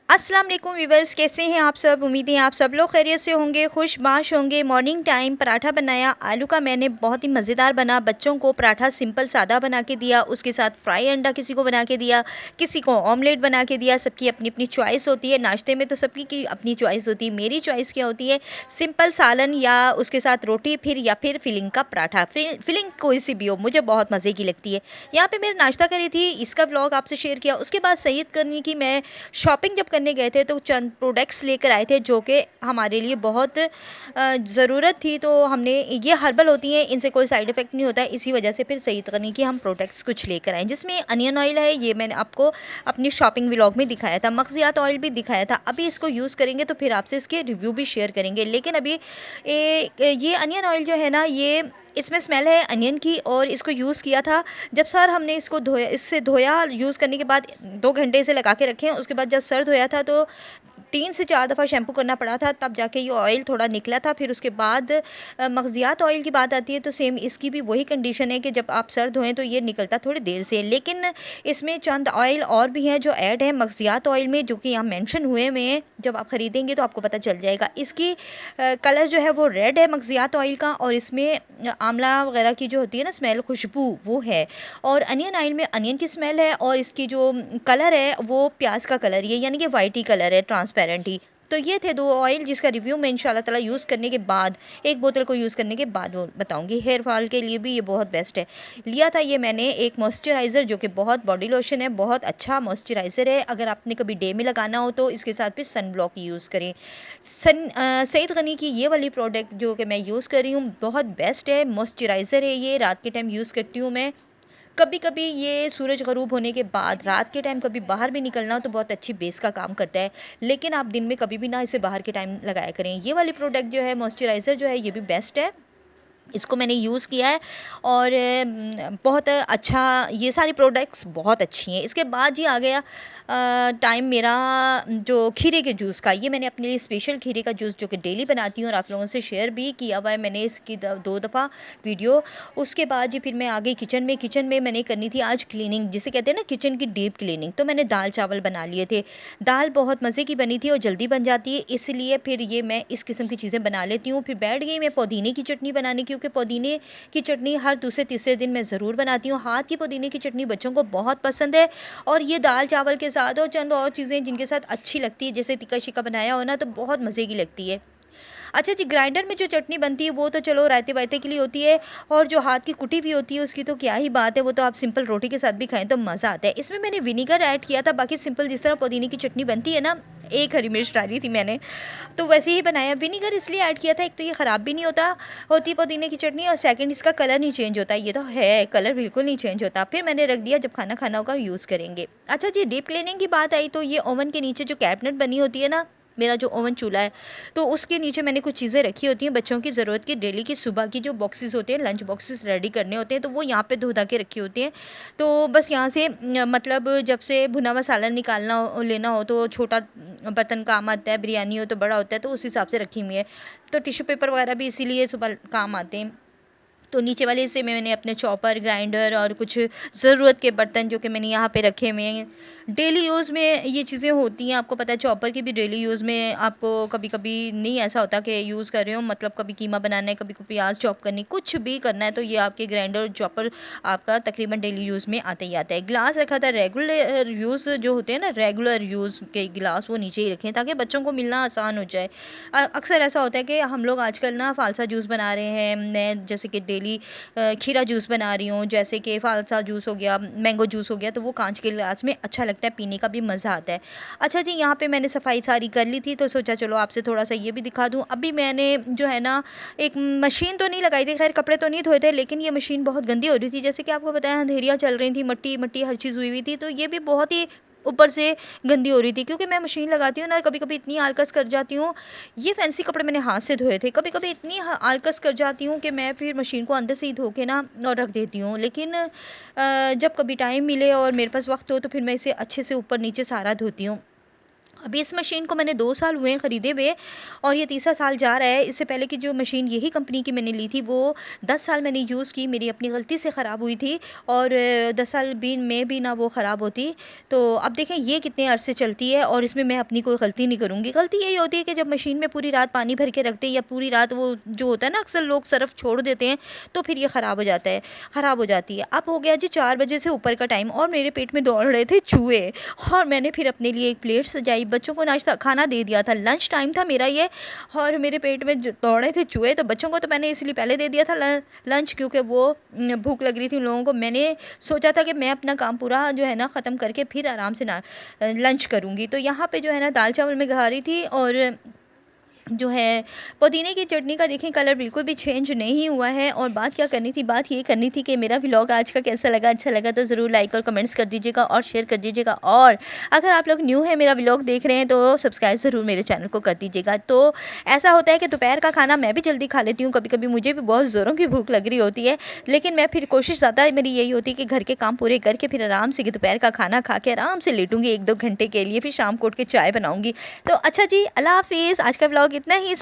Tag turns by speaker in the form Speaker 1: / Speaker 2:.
Speaker 1: अस्सलाम वालेकुम व्यूअर्स, कैसे हैं आप सब। उम्मीद है आप सब लोग खैरियत से होंगे, खुशबाश होंगे। मॉर्निंग टाइम पराठा बनाया आलू का, मैंने बहुत ही मज़ेदार बना। बच्चों को पराठा सिंपल सादा बना के दिया, उसके साथ फ्राई अंडा किसी को बना के दिया, किसी को ऑमलेट बना के दिया। सबकी अपनी अपनी चॉइस होती है, नाश्ते में तो सबकी की अपनी चॉइस होती है। मेरी चॉइस क्या होती है, सिंपल सालन या उसके साथ रोटी, फिर या फिर फिलिंग का पराठा। फिलिंग कोई सी भी हो, मुझे बहुत मज़े की लगती है। यहाँ पे मैं नाश्ता करी थी, इसका व्लॉग आपसे शेयर किया। उसके बाद सैयद करनी की मैं शॉपिंग जब करने गए थे तो चंद प्रोडक्ट्स लेकर आए थे जो कि हमारे लिए बहुत ज़रूरत थी। तो हमने, ये हर्बल होती हैं, इनसे कोई साइड इफ़ेक्ट नहीं होता है, इसी वजह से फिर सईद गनी की हम प्रोडक्ट्स कुछ लेकर आए, जिसमें अनियन ऑयल है। ये मैंने आपको अपनी शॉपिंग व्लॉग में दिखाया था। मगज़ियात ऑयल भी दिखाया था। अभी इसको यूज़ करेंगे तो फिर आपसे इसके रिव्यू भी शेयर करेंगे। लेकिन अभी ये अनियन ऑयल जो है ना, ये इसमें स्मेल है अनियन की, और इसको यूज़ किया था जब सर हमने इसको धोया, इससे धोया, यूज़ करने के बाद 2 घंटे इसे लगा के रखे। उसके बाद जब सर धोया था तो 3 से 4 दफ़ा शैम्पू करना पड़ा था, तब जाके ये ऑयल थोड़ा निकला था। फिर उसके बाद मगज़ियात ऑयल की बात आती है तो सेम इसकी भी वही कंडीशन है कि जब आप सर धोएँ तो ये निकलता थोड़ी देर से। लेकिन इसमें चंद ऑयल और भी हैं जो ऐड हैं मगज़ियात ऑयल में, जो कि यहाँ मेंशन हुए हुए हैं। जब आप ख़रीदेंगे तो आपको पता चल जाएगा। इसकी कलर जो है वो रेड है मगज़ियात ऑयल का, और इसमें आंवला वगैरह की जो होती है ना स्मेल, खुशबू, वो है। और अनियन ऑयल में अनियन की स्मेल है, और इसकी जो कलर है वो प्याज का कलर ही है, यानी कि वाइट ही कलर है, ट्रांसपेरेंट ही। तो ये थे 2 ऑयल जिसका रिव्यू मैं इंशाल्लाह ताला यूज़ करने के बाद, एक बोतल को यूज़ करने के बाद वो बताऊँगी। हेयर फॉल के लिए भी ये बहुत बेस्ट है। लिया था ये मैंने एक मॉइस्चराइज़र, जो कि बहुत बॉडी लोशन है, बहुत अच्छा मॉइस्चराइज़र है। अगर आपने कभी डे में लगाना हो तो इसके साथ फिर सन ब्लॉक यूज़ करें। सईद गनी की ये वाली प्रोडक्ट जो कि मैं यूज़ कर रही हूँ बहुत बेस्ट है। मॉइस्चराइज़र है ये, रात के टाइम यूज़ करती हूँ मैं। कभी-कभी ये सूरज ग़रूब होने के बाद रात के टाइम कभी बाहर भी निकलना हो तो बहुत अच्छी बेस का काम करता है। लेकिन आप दिन में कभी भी ना इसे बाहर के टाइम लगाया करें। ये वाली प्रोडक्ट जो है, मॉइस्चराइज़र जो है, ये भी बेस्ट है। इसको मैंने यूज़ किया है, और बहुत अच्छा, ये सारी प्रोडक्ट्स बहुत अच्छी हैं। इसके बाद जी आ गया टाइम मेरा जो खीरे के जूस का। ये मैंने अपने लिए स्पेशल खीरे का जूस जो कि डेली बनाती हूँ और आप लोगों से शेयर भी किया हुआ है मैंने इसकी 2 दफ़ा वीडियो। उसके बाद जी फिर मैं आ गई किचन में। किचन में मैंने करनी थी आज क्लीनिंग, जिसे कहते हैं ना किचन की डीप क्लीनिंग। तो मैंने दाल चावल बना लिए थे। दाल बहुत मज़े की बनी थी और जल्दी बन जाती है, इसलिए फिर ये मैं इस किस्म की चीज़ें बना लेती हूँ। फिर बैठ गई मैं पुदीने की चटनी बनाने, क्योंकि पुदीने की चटनी हर दूसरे तीसरे दिन मैं ज़रूर बनाती हूँ। हाथ की पुदीने की चटनी बच्चों को बहुत पसंद है, और ये दाल चावल के साथ और चंद और चीज़ें जिनके साथ अच्छी लगती है, जैसे तिक्का शिक्का बनाया हो ना, तो बहुत मज़े की लगती है। अच्छा जी, ग्राइंडर में जो चटनी बनती है वो तो चलो रायते-वायते के लिए होती है, और जो हाथ की कुटी हुई होती है उसकी तो क्या ही बात है, वो तो आप सिंपल रोटी के साथ भी खाएँ तो मज़ा आता है। इसमें मैंने विनेगर ऐड किया था, बाकी सिंपल जिस तरह पुदीने की चटनी बनती है ना, 1 हरी मिर्च डाली थी मैंने, तो वैसे ही बनाया। विनेगर इसलिए ऐड किया था, एक तो ये ख़राब भी नहीं होती पुदीने की चटनी, और सेकंड इसका कलर नहीं चेंज होता। ये तो है, कलर बिल्कुल नहीं चेंज होता। फिर मैंने रख दिया, जब खाना खाना होगा यूज़ करेंगे। अच्छा जी, डीप क्लीनिंग की बात आई तो ये ओवन के नीचे जो कैबिनेट बनी होती है ना, मेरा जो ओवन चूल्हा है, तो उसके नीचे मैंने कुछ चीज़ें रखी होती हैं बच्चों की ज़रूरत की, डेली की सुबह की जो बॉक्सेस होते हैं, लंच बॉक्सेस रेडी करने होते हैं, तो वो यहाँ पे धो-धा के रखी होती हैं। तो बस यहाँ से मतलब जब से भुना हुआ सालन निकालना हो, लेना हो, तो छोटा बर्तन काम आता है, बिरयानी हो तो बड़ा होता है, तो उस हिसाब से रखी हुई है। तो टिश्यू पेपर वगैरह भी इसीलिए सुबह काम आते हैं। तो नीचे वाले हिस्से में मैंने अपने चॉपर, ग्राइंडर और कुछ ज़रूरत के बर्तन जो कि मैंने यहाँ पे रखे हुए हैं। डेली यूज़ में ये चीज़ें होती हैं, आपको पता है चॉपर की भी डेली यूज़ में आपको कभी-कभी नहीं ऐसा होता कि यूज़ कर रहे हो, मतलब कभी कीमा बनाना है, कभी को प्याज़ चॉप करनी, कुछ भी करना है, तो ये आपके ग्राइंडर और चॉपर आपका तकरीबन डेली यूज़ में आता ही आता है। ग्लास रखा था, रेगुलर यूज़ जो होते हैं ना, रेगुलर यूज़ के गिलास, वो नीचे ही रखें ताकि बच्चों को मिलना आसान हो जाए। अक्सर ऐसा होता है कि हम लोग आजकल ना फ़ालसा जूस बना रहे हैं, मैं जैसे कि डेली खीरा जूस बना रही हूँ, जैसे कि फ़ालसा जूस हो गया, मैंगो जूस हो गया, तो वो काँच के ग्लास में अच्छा लगता है, पीने का भी मज़ा आता है। अच्छा जी, यहाँ पे मैंने सफाई सारी कर ली थी, तो सोचा चलो आपसे थोड़ा-सा ये भी दिखा दूँ। अभी मैंने जो है ना, एक मशीन तो नहीं लगाई थी, ख़ैर कपड़े तो नहीं धोए थे, लेकिन ये मशीन बहुत गंदी हो रही थी। जैसे कि आपको पता है अंधेरियाँ चल रही थी, मट्टी-मट्टी हर चीज़ हुई हुई थी, तो ये भी बहुत ही ऊपर से गंदी हो रही थी। क्योंकि मैं मशीन लगाती हूँ ना, कभी-कभी इतनी आलकस कर जाती हूँ, ये फैंसी कपड़े मैंने हाथ से धोए थे, कभी-कभी इतनी आलकस कर जाती हूँ कि मैं फिर मशीन को अंदर से ही धो के ना और रख देती हूँ। लेकिन जब कभी टाइम मिले और मेरे पास वक़्त हो तो फिर मैं इसे अच्छे से ऊपर-नीचे सारा धोती हूँ। अभी इस मशीन को मैंने 2 साल हुए हैं खरीदे हुए और ये तीसरा साल जा रहा है। इससे पहले की जो मशीन यही कंपनी की मैंने ली थी वो 10 साल मैंने यूज़ की, मेरी अपनी गलती से ख़राब हुई थी और 10 साल भी में भी ना वो ख़राब होती। तो अब देखें ये कितने अरसे चलती है और इसमें मैं अपनी कोई गलती नहीं करूँगी। गलती यही होती है कि जब मशीन में पूरी रात पानी भर के रखते हैं या पूरी रात वो जो होता है ना, अक्सर लोग सर्फ़ छोड़ देते हैं, तो फिर ये ख़राब हो जाता है, ख़राब हो जाती है। अब हो गया जी 4 बजे से ऊपर का टाइम और मेरे पेट में दौड़ रहे थे चूहे और मैंने फिर अपने लिए एक प्लेट सजाई, बच्चों को नाश्ता खाना दे दिया था, लंच टाइम था मेरा ये और मेरे पेट में दौड़े थे चूहे, तो बच्चों को तो मैंने इसलिए पहले दे दिया था लंच, क्योंकि वो भूख लग रही थी उन लोगों को। मैंने सोचा था कि मैं अपना काम पूरा जो है ना ख़त्म करके फिर आराम से ना लंच करूँगी। तो यहाँ पे जो है ना दाल चावल मैं खा रही थी और जो है पुदीने की चटनी का देखें कलर बिल्कुल भी चेंज नहीं हुआ है। और बात क्या करनी थी, बात ये करनी थी कि मेरा व्लॉग आज का कैसा लगा, अच्छा लगा तो ज़रूर लाइक और कमेंट्स कर दीजिएगा और शेयर कर दीजिएगा। और अगर आप लोग न्यू है मेरा व्लॉग देख रहे हैं तो सब्सक्राइब ज़रूर मेरे चैनल को कर दीजिएगा। तो ऐसा होता है कि दोपहर का खाना मैं भी जल्दी खा लेती हूँ, कभी कभी मुझे भी बहुत ज़ोरों की भूख लग रही होती है, लेकिन मैं फिर कोशिश ज़्यादा मेरी यही होती है कि घर के काम पूरे करके फिर आराम से दोपहर का खाना खा के आराम से लेटूंगी 1-2 घंटे के लिए, फिर शाम को उठ के चाय बनाऊंगी। तो अच्छा जी, अल्लाह हाफिज़। आज का व्लॉग इतना ही।